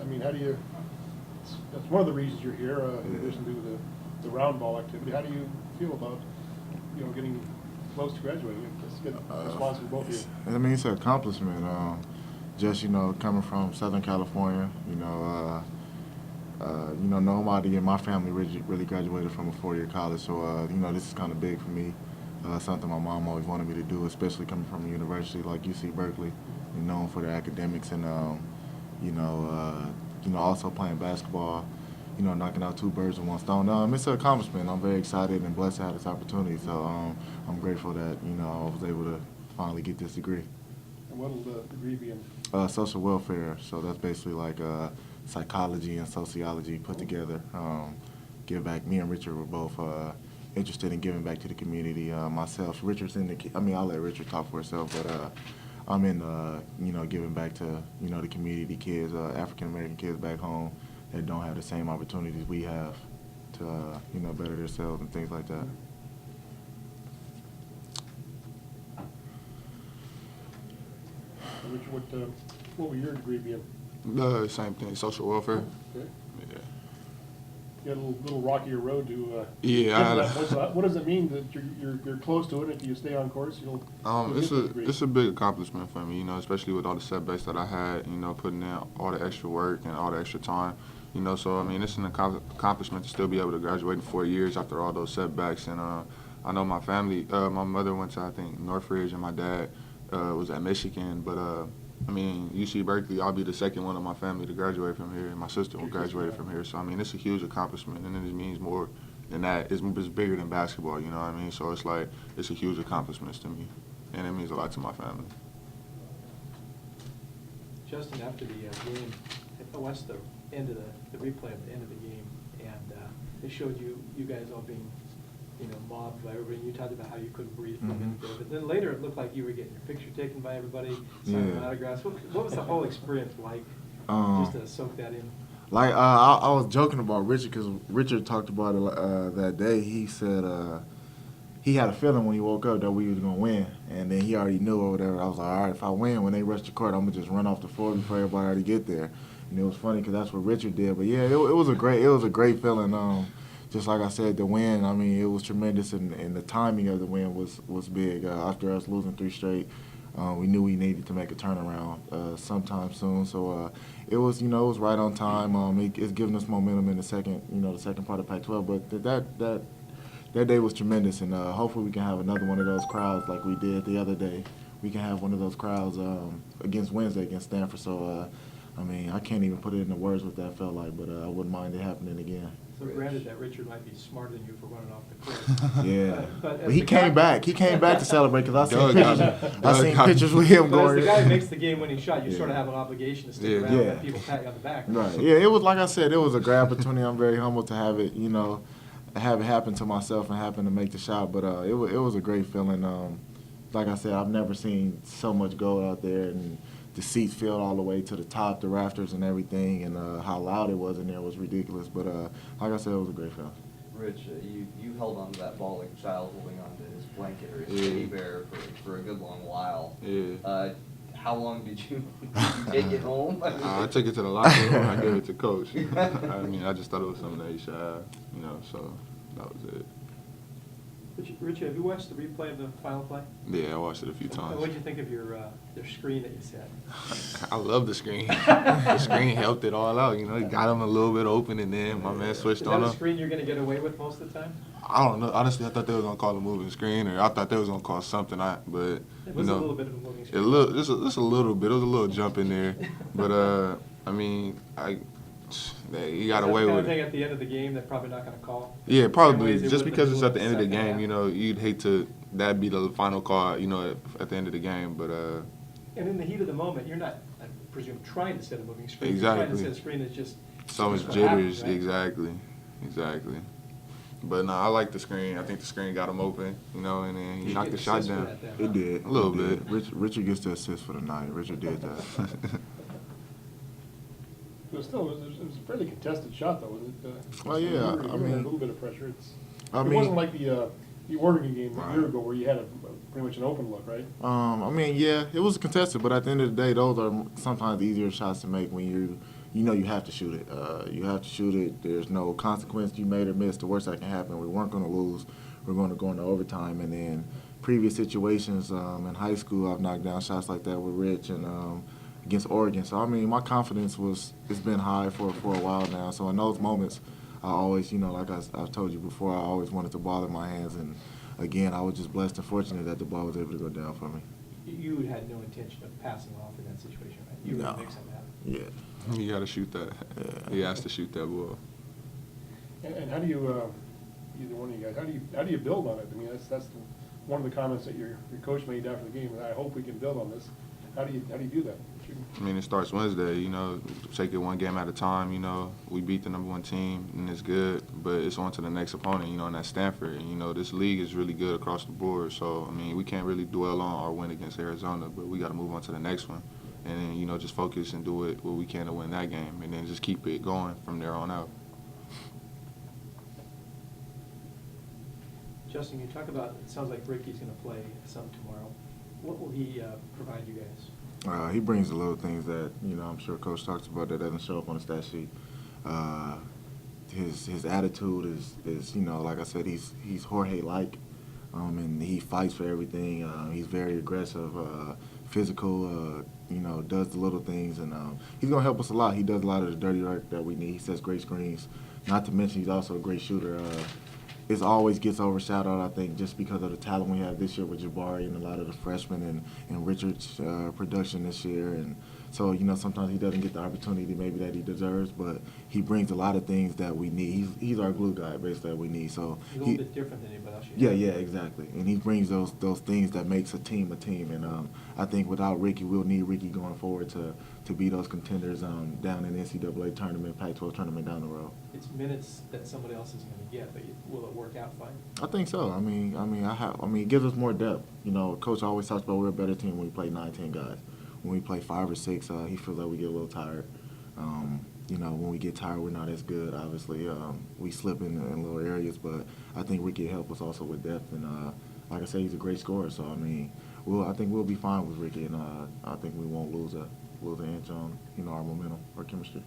I mean, how do you? That's one of the reasons you're here. In addition to the round ball activity, how do you feel about getting close to graduating? Just get a response from both of you. I mean, it's an accomplishment. Just coming from Southern California, nobody in my family really graduated from a four-year college, so this is kind of big for me. Something my mom always wanted me to do, especially coming from a university like UC Berkeley, known for their academics and also playing basketball. Knocking out two birds with one stone. It's an accomplishment. I'm very excited and blessed to have this opportunity. So I'm grateful that I was able to finally get this degree. And what will the degree be in? Social welfare. So that's basically like psychology and sociology put together. Give back. Me and Richard were both interested in giving back to the community. Myself, Richard's in the. I'll let Richard talk for himself, but I'm in giving back to the community kids, African American kids back home that don't have the same opportunities we have to better themselves and things like that. Richard, what will your degree be in? Same thing, social welfare. Okay. Yeah. You had a little rockier road to. Yeah. What does it mean that you're close to it? If you stay on course, you'll get the degree? It's a big accomplishment for me, especially with all the setbacks that I had, putting in all the extra work and all the extra time, so I mean, it's an accomplishment to still be able to graduate in 4 years after all those setbacks. And I know my family, my mother went to, I think, Northridge, and my dad was at Michigan, but I mean, UC Berkeley, I'll be the second one of my family to graduate from here, and my sister will graduate from here. So, I mean, it's a huge accomplishment, and it means more than that. It's bigger than basketball, you know what I mean? So it's like, it's a huge accomplishment to me, and it means a lot to my family. Justin, after the game, I watched the end of the replay of the end of the game, and it showed you guys all being mobbed by everybody. You talked about how you couldn't breathe for a minute there, but then later it looked like you were getting your picture taken by everybody, signing autographs. What was the whole experience like, just to soak that in? Like, I was joking about Richard because Richard talked about it that day. He said he had a feeling when he woke up that we was going to win, and then he already knew or whatever. I was like, all right, if I win, when they rush the court, I'm going to just run off the floor before everybody already get there. And it was funny because that's what Richard did. But, yeah, it was a great feeling. Just like I said, the win, I mean, it was tremendous, and the timing of the win was big. After us losing 3 straight, we knew we needed to make a turnaround sometime soon. So it was right on time. It's giving us momentum in the second part of Pac-12. But that day was tremendous, and hopefully we can have another one of those crowds like we did the other day. We can have one of those crowds against Wednesday against Stanford. So I mean, I can't even put it into words what that felt like, but I wouldn't mind it happening again. So granted that Richard might be smarter than you for running off the court. Yeah, but he came back. He came back to celebrate because I seen pictures with him but going. as the guy who makes the game-winning shot, you sort of have an obligation to stick around and let people pat you on the back. Right. Yeah, it was like I said, it was a great opportunity. I'm very humbled to have it, have it happen to myself and happen to make the shot. But it was a great feeling. Like I said, I've never seen so much gold out there, and the seats filled all the way to the top, the rafters and everything, and how loud it was in there was ridiculous. But like I said, it was a great feeling. Rich, you held on to that ball like a child holding on to his blanket or his teddy bear for a good long while. Yeah. How long did you take it home? I took it to the locker room. I gave it to Coach. I mean, I just thought it was something that he should have, so that was it. Richie, have you watched the replay of the final play? Yeah, I watched it a few times. What did you think of your screen that you set? I love the screen. The screen helped it all out. It got him a little bit open, and then my man switched on him. Is that a screen you're going to get away with most of the time? I don't know. Honestly, I thought they was gonna call a moving screen, or I thought they was gonna call something. But it was a little bit of a moving screen. Just a little bit. It was a little jump in there, but I mean, he got away with it. Thing at the end of the game they're probably not going to call. Yeah, probably. Just because it's at the end of the game, you'd hate to that be the final call, at the end of the game. But and in the heat of the moment, you're not, I presume, trying to set a moving screen. Exactly. You're trying to set a screen that's just so much jitters. Happens, right? Exactly. But no, I like the screen. I think the screen got him open, and then he knocked the shot down. It did. A little bit. Richard gets the assist for the night. Richard did that. But still, it was a fairly contested shot, though, wasn't it? Well, yeah. You were I under mean, a little bit of pressure. It mean, wasn't like the Oregon game right. a year ago where you had pretty much an open look, right? I mean, yeah, it was contested, but at the end of the day, those are sometimes easier shots to make when you know you have to shoot it. You have to shoot it. There's no consequence. You made or missed. The worst that can happen. We weren't going to lose. We're going to go into overtime. And then previous situations in high school, I've knocked down shots like that with Rich and against Oregon. So, I mean, my confidence it's been high for a while now. So in those moments, I always, you know, like I've told you before, I always wanted the ball in my hands. And, again, I was just blessed and fortunate that the ball was able to go down for me. You had no intention of passing off in that situation, right? You were No. going to make something happen. Yeah. You got to shoot that. Yeah. He has to shoot that ball. And how do you, either one of you guys, how do you build on it? I mean, that's one of the comments that your coach made after the game, and I hope we can build on this. How do you do that? I mean, it starts Wednesday, you know, take it one game at a time, you know. We beat the #1 team, and it's good, but it's on to the next opponent, you know, and that's Stanford. And, you know, this league is really good across the board. So, I mean, we can't really dwell on our win against Arizona, but we got to move on to the next one. And then, you know, just focus and do what we can to win that game, and then just keep it going from there on out. Justin, you talk about, it sounds like Ricky's going to play some tomorrow. What will he provide you guys? He brings the little things that, you know, I'm sure Coach talks about that doesn't show up on the stat sheet. His attitude is, you know, like I said, he's Jorge-like, and he fights for everything. He's very aggressive, physical, you know, does the little things, and he's going to help us a lot. He does a lot of the dirty work that we need. He sets great screens. Not to mention he's also a great shooter. It always gets overshadowed, I think, just because of the talent we have this year with Jabari and a lot of the freshmen and Richard's production this year. And so, you know, sometimes he doesn't get the opportunity maybe that he deserves, but he brings a lot of things that we need. He's our glue guy, basically, that we need. So He's a little bit different than anybody else. Yeah, exactly. And he brings those things that makes a team a team. And I think without Ricky, we'll need Ricky going forward to be those contenders down in the NCAA tournament, Pac-12 tournament down the road. It's minutes that somebody else isn't going to get, but will it work out fine? I think so. I mean, it gives us more depth. You know, Coach always talks about we're a better team when we play 9, 10 guys. When we play 5 or 6, he feels like we get a little tired. You know, when we get tired, we're not as good. Obviously, we slip in little areas, but I think Ricky will help us also with depth. And like I said, he's a great scorer. So I mean, I think we'll be fine with Ricky, and I think we won't lose an inch on, you know, our momentum or chemistry.